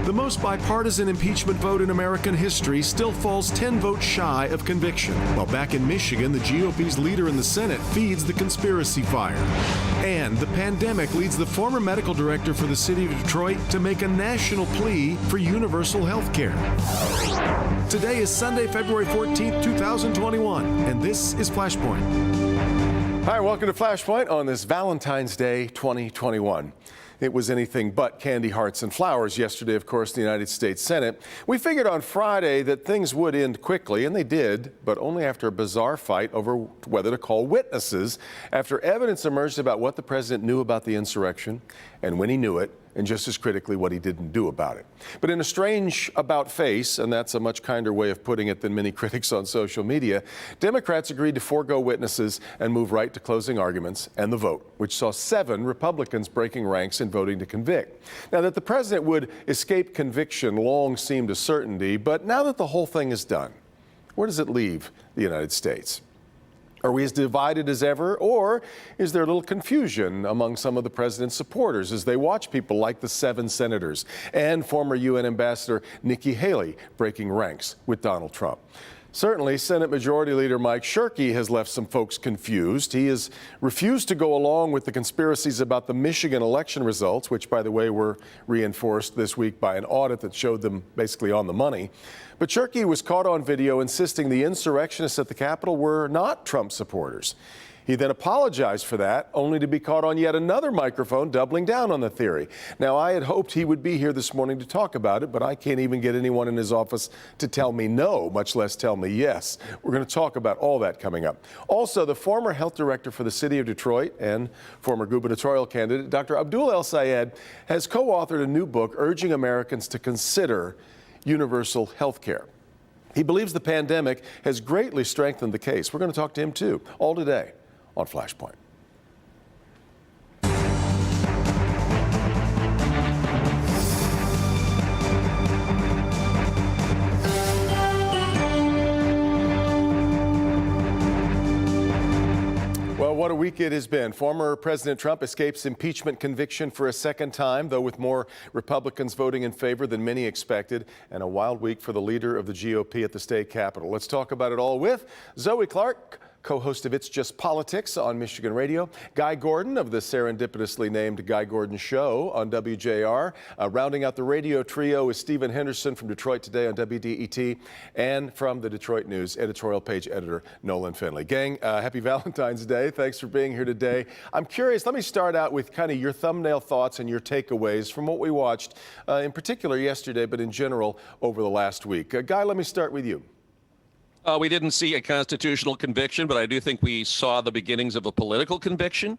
The most bipartisan impeachment vote in American history still falls 10 votes shy of conviction. While back in Michigan, the GOP's leader in the Senate feeds the conspiracy fire. And the pandemic leads the former medical director for the city of Detroit to make a national plea for universal health care. Today is Sunday, February 14th, 2021, and this is Flashpoint. Hi, welcome to Flashpoint on this Valentine's Day 2021. It was anything but candy hearts and flowers yesterday, of course, in the United States Senate. We figured on Friday that things would end quickly, and they did, but only after a bizarre fight over whether to call witnesses after evidence emerged about what the president knew about the insurrection and when he knew it, and just as critically, what he didn't do about it. But in a strange about-face, and that's a much kinder way of putting it than many critics on social media, Democrats agreed to forego witnesses and move right to closing arguments and the vote, which saw 7 Republicans breaking ranks and voting to convict. Now, that the president would escape conviction long seemed a certainty, but now that the whole thing is done, where does it leave the United States? Are we as divided as ever, or is there a little confusion among some of the president's supporters as they watch people like the 7 senators and former UN Ambassador Nikki Haley breaking ranks with Donald Trump? Certainly, Senate Majority Leader Mike Shirkey has left some folks confused. He has refused to go along with the conspiracies about the Michigan election results, which, by the way, were reinforced this week by an audit that showed them basically on the money. But Shirkey was caught on video insisting the insurrectionists at the Capitol were not Trump supporters. He then apologized for that, only to be caught on yet another microphone doubling down on the theory. Now, I had hoped he would be here this morning to talk about it, but I can't even get anyone in his office to tell me no, much less tell me yes. We're going to talk about all that coming up. Also, the former health director for the city of Detroit and former gubernatorial candidate, Dr. Abdul El Sayed, has co-authored a new book urging Americans to consider universal health care. He believes the pandemic has greatly strengthened the case. We're going to talk to him, too, all today on Flashpoint. Well, what a week it has been. Former President Trump escapes impeachment conviction for a second time, though with more Republicans voting in favor than many expected, and a wild week for the leader of the GOP at the state capitol. Let's talk about it all with Zoe Clark, co-host of It's Just Politics on Michigan Radio, Guy Gordon of the serendipitously named Guy Gordon Show on WJR. Rounding out the radio trio is Stephen Henderson from Detroit Today on WDET, and from the Detroit News editorial page editor Nolan Finley. Gang, happy Valentine's Day. Thanks for being here today. I'm curious, let me start out with kind of your thumbnail thoughts and your takeaways from what we watched, in particular yesterday, but in general over the last week. Guy, let me start with you. We didn't see a constitutional conviction, but I do think we saw the beginnings of a political conviction.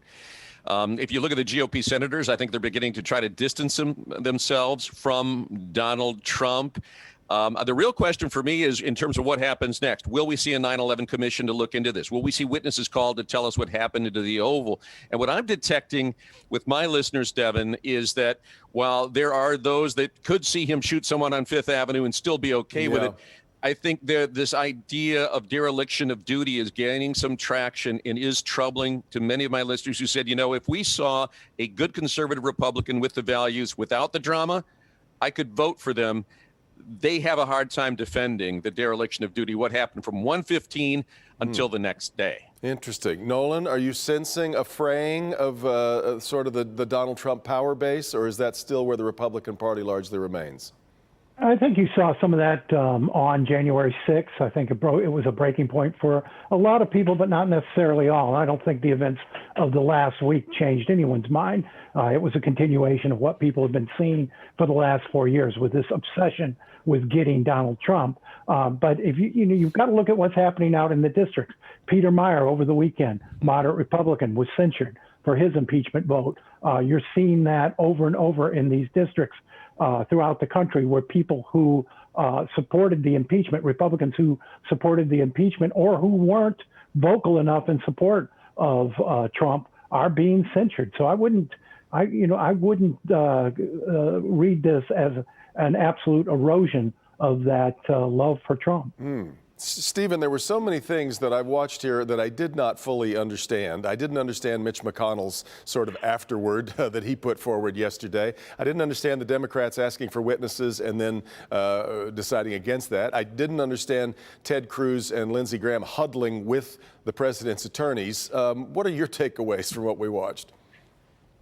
If you look at the GOP senators, I think they're beginning to try to distance themselves from Donald Trump. The real question for me is in terms of what happens next. Will we see a 9/11 commission to look into this? Will we see witnesses called to tell us what happened into the Oval? And what I'm detecting with my listeners, Devin, is that while there are those that could see him shoot someone on Fifth Avenue and still be okay with it, I think this idea of dereliction of duty is gaining some traction and is troubling to many of my listeners who said, you know, if we saw a good conservative Republican with the values without the drama, I could vote for them. They have a hard time defending the dereliction of duty, what happened from 1:15 until the next day. Interesting. Nolan, are you sensing a fraying of sort of the Donald Trump power base, or is that still where the Republican Party largely remains? I think you saw some of that on January 6th. I think it was a breaking point for a lot of people, but not necessarily all. I don't think the events of the last week changed anyone's mind. It was a continuation of what people have been seeing for the last 4 years with this obsession with getting Donald Trump. But if you've got to look at what's happening out in the districts. Peter Meyer over the weekend, moderate Republican, was censured for his impeachment vote. You're seeing that over and over in these districts throughout the country, where people who supported the impeachment, Republicans who supported the impeachment or who weren't vocal enough in support of Trump, are being censured. So I wouldn't read this as an absolute erosion of that love for Trump. Stephen, there were so many things that I've watched here that I did not fully understand. I didn't understand Mitch McConnell's sort of afterword that he put forward yesterday. I didn't understand the Democrats asking for witnesses and then deciding against that. I didn't understand Ted Cruz and Lindsey Graham huddling with the president's attorneys. What are your takeaways from what we watched?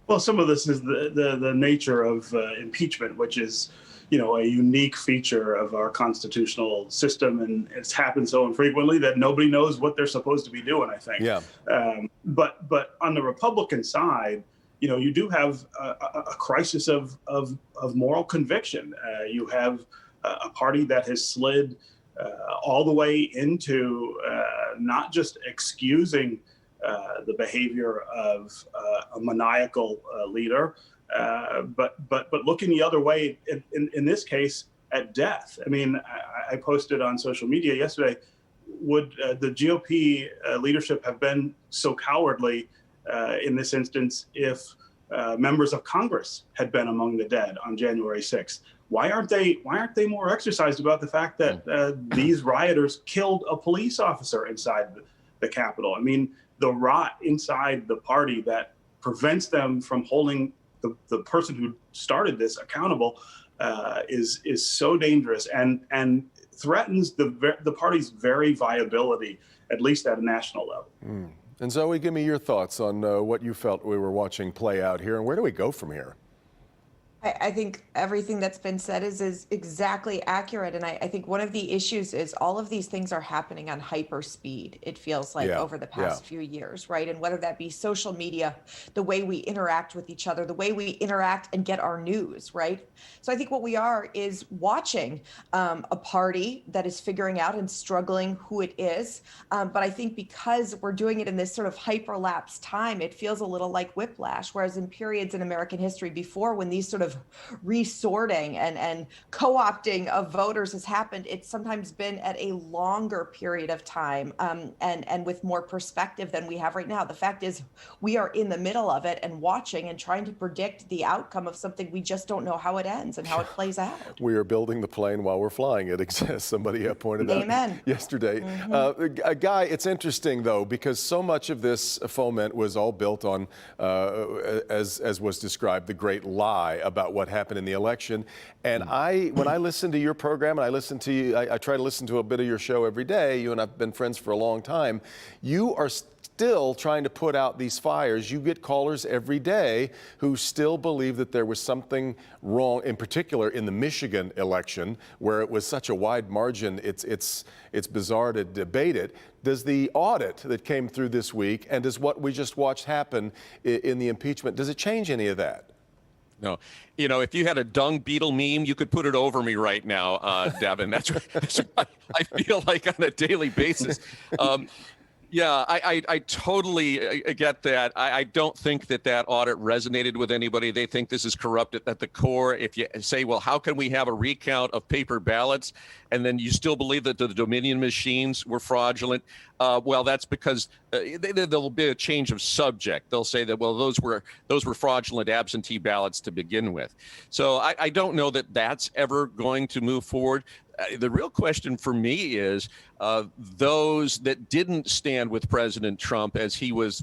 Well, some of this is the nature of impeachment, which is, a unique feature of our constitutional system, and it's happened so infrequently that nobody knows what they're supposed to be doing, I think. Yeah. But on the Republican side, you do have a crisis of moral conviction. You have a party that has slid all the way into not just excusing the behavior of a maniacal leader, but looking the other way in this case at death. I mean, I posted on social media yesterday, would the GOP leadership have been so cowardly in this instance if members of Congress had been among the dead on January 6th? Why aren't they more exercised about the fact that these rioters killed a police officer inside the Capitol? I mean, the rot inside the party that prevents them from holding the person who started this accountable is so dangerous and threatens the party's very viability, at least at a national level. And Zoe, give me your thoughts on what you felt we were watching play out here, and where do we go from here? I think everything that's been said is exactly accurate. And I think one of the issues is all of these things are happening on hyper speed, it feels like, over the past few years, right? And whether that be social media, the way we interact with each other, the way we interact and get our news, right? So I think what we are is watching a party that is figuring out and struggling who it is. But I think because we're doing it in this sort of hyperlapse time, it feels a little like whiplash, whereas in periods in American history before, when these sort of resorting and co-opting of voters has happened, it's sometimes been at a longer period of time and with more perspective than we have right now. The fact is, we are in the middle of it and watching and trying to predict the outcome of something we just don't know how it ends and how it plays out. We are building the plane while we're flying it, as somebody pointed out yesterday. Guy, it's interesting, though, because so much of this foment was all built on, as was described, the great lie about what happened in the election. And when I listen to your program, and I listen to you, I try to listen to a bit of your show every day. You and I've been friends for a long time. You are still trying to put out these fires. You get callers every day who still believe that there was something wrong, in particular in the Michigan election, where it was such a wide margin. It's bizarre to debate it. Does the audit that came through this week, and does what we just watched happen in the impeachment, does it change any of that? No. If you had a dung beetle meme, you could put it over me right now, Devin. That's what I feel like on a daily basis. I totally get that. I don't think that audit resonated with anybody. They think this is corrupt at the core. If you say, well, how can we have a recount of paper ballots and then you still believe that the Dominion machines were fraudulent? Well, that's because there'll be a change of subject. They'll say that, well, those were fraudulent absentee ballots to begin with. So I don't know that that's ever going to move forward. The real question for me is those that didn't stand with President Trump as he was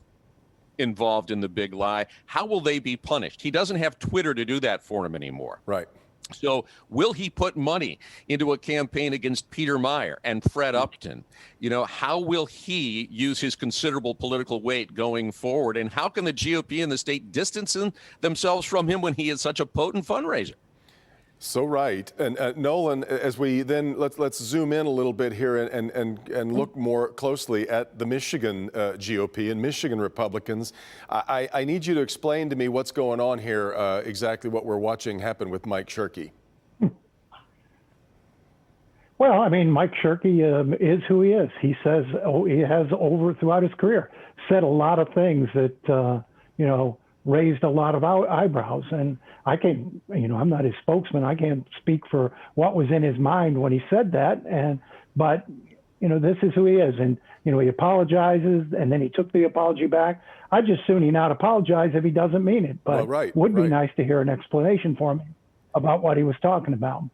involved in the big lie, how will they be punished? He doesn't have Twitter to do that for him anymore. Right. So will he put money into a campaign against Peter Meyer and Fred Upton? How will he use his considerable political weight going forward? And how can the GOP and the state distance themselves from him when he is such a potent fundraiser? So right. And Nolan, as we then let's zoom in a little bit here and look more closely at the Michigan GOP and Michigan Republicans. I need you to explain to me what's going on here, exactly what we're watching happen with Mike Shirkey. Well, I mean, Mike Shirkey is who he is. He says, he has throughout his career said a lot of things that, raised a lot of eyebrows. And I can't, I'm not his spokesman. I can't speak for what was in his mind when he said that. But this is who he is. And, he apologizes and then he took the apology back. I'd just soon he not apologize if he doesn't mean it. But would be nice to hear an explanation from him about what he was talking about.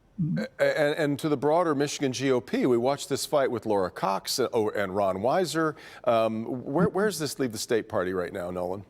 And to the broader Michigan GOP, we watched this fight with Laura Cox and Ron Weiser. Where does this leave the state party right now, Nolan?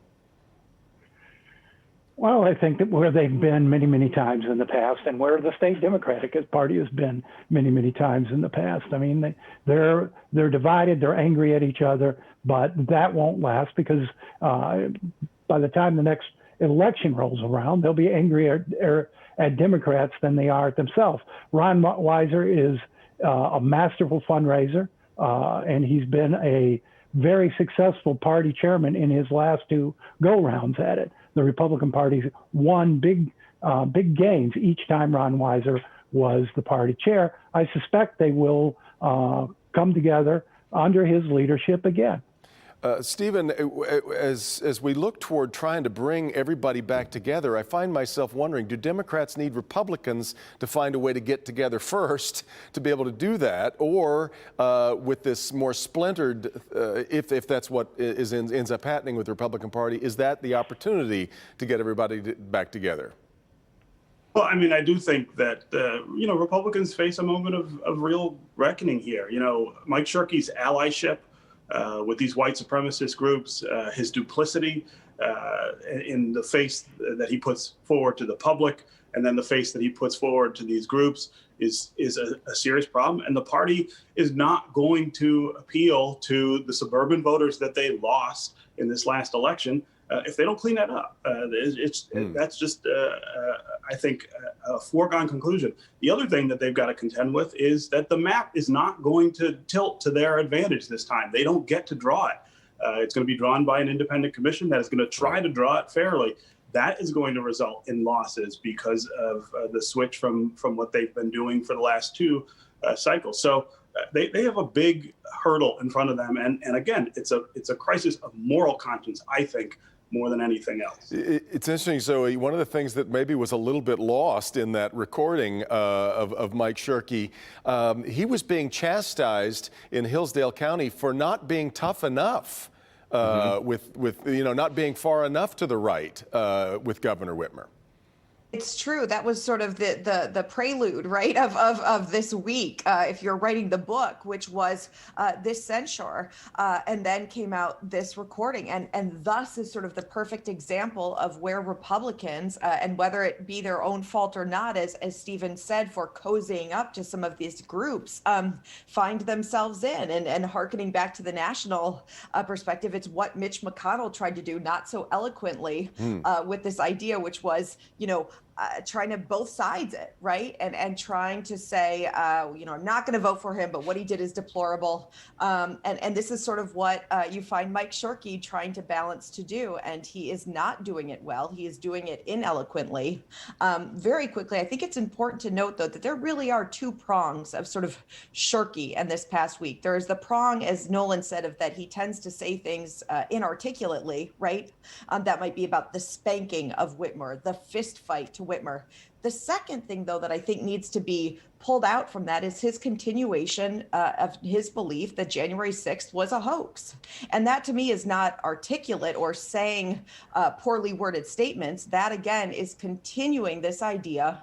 Well, I think that where they've been many, many times in the past, and where the state Democratic Party has been many, many times in the past. I mean, they're divided, they're angry at each other, but that won't last because by the time the next election rolls around, they'll be angrier at Democrats than they are at themselves. Ron Weiser is a masterful fundraiser, and he's been a very successful party chairman in his last two go-rounds at it. The Republican Party won big gains each time Ron Weiser was the party chair. I suspect they will come together under his leadership again. Stephen, as we look toward trying to bring everybody back together, I find myself wondering, do Democrats need Republicans to find a way to get together first to be able to do that? Or with this more splintered, if that's what ends up happening with the Republican Party, is that the opportunity to get everybody back together? Well, I mean, I do think that, Republicans face a moment of real reckoning here. Mike Shirkey's allyship with these white supremacist groups, his duplicity in the face that he puts forward to the public, and then the face that he puts forward to these groups is a serious problem. And the party is not going to appeal to the suburban voters that they lost in this last election if they don't clean that up. That's just, I think, a foregone conclusion. The other thing that they've got to contend with is that the map is not going to tilt to their advantage this time. They don't get to draw it. It's going to be drawn by an independent commission that is going to try to draw it fairly. That is going to result in losses because of the switch from what they've been doing for the last two cycles. So they have a big hurdle in front of them. And again, it's a crisis of moral conscience, I think, more than anything else. It's interesting, Zoe. One of the things that maybe was a little bit lost in that recording of Mike Shirkey, he was being chastised in Hillsdale County for not being tough enough, with not being far enough to the right with Governor Whitmer. It's true. That was sort of the prelude, right, of this week, if you're writing the book, which was this censure, and then came out this recording, and thus is sort of the perfect example of where Republicans, and whether it be their own fault or not, as Stephen said, for cozying up to some of these groups, find themselves in, and hearkening back to the national perspective, it's what Mitch McConnell tried to do, not so eloquently, with this idea, which was, trying to both sides it, right? And trying to say, I'm not going to vote for him, but what he did is deplorable. And this is sort of what you find Mike Shirkey trying to balance to do. And he is not doing it well. He is doing it ineloquently. Very quickly, I think it's important to note, though, that there really are two prongs of sort of Shirkey and this past week. There is the prong, as Nolan said, of that he tends to say things inarticulately, right? That might be about the spanking of Whitmer, the fist fight to Whitmer. The second thing, though, that I think needs to be pulled out from that is his continuation of his belief that January 6th was a hoax. And that, to me, is not articulate or saying poorly worded statements. That, again, is continuing this idea.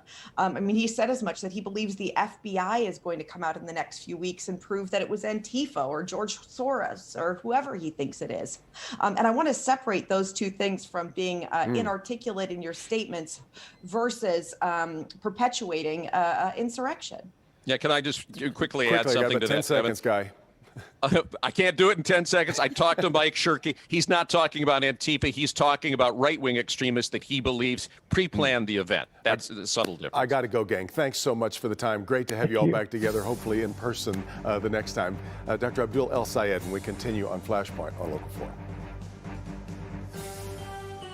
He said as much that he believes the FBI is going to come out in the next few weeks and prove that it was Antifa or George Soros or whoever he thinks it is. And I want to separate those two things from being inarticulate in your statements versus perpetuating insurrection. Yeah, can I just quickly add something to that? 10 seconds, Guy. I can't do it in 10 seconds. I talked to Mike Shirkey. He's not talking about Antifa. He's talking about right-wing extremists that he believes pre-planned the event. That's a subtle difference. I got to go, gang. Thanks so much for the time. Great to have you all back together, hopefully in person the next time. Dr. Abdul El Sayed, and we continue on Flashpoint on Local 4.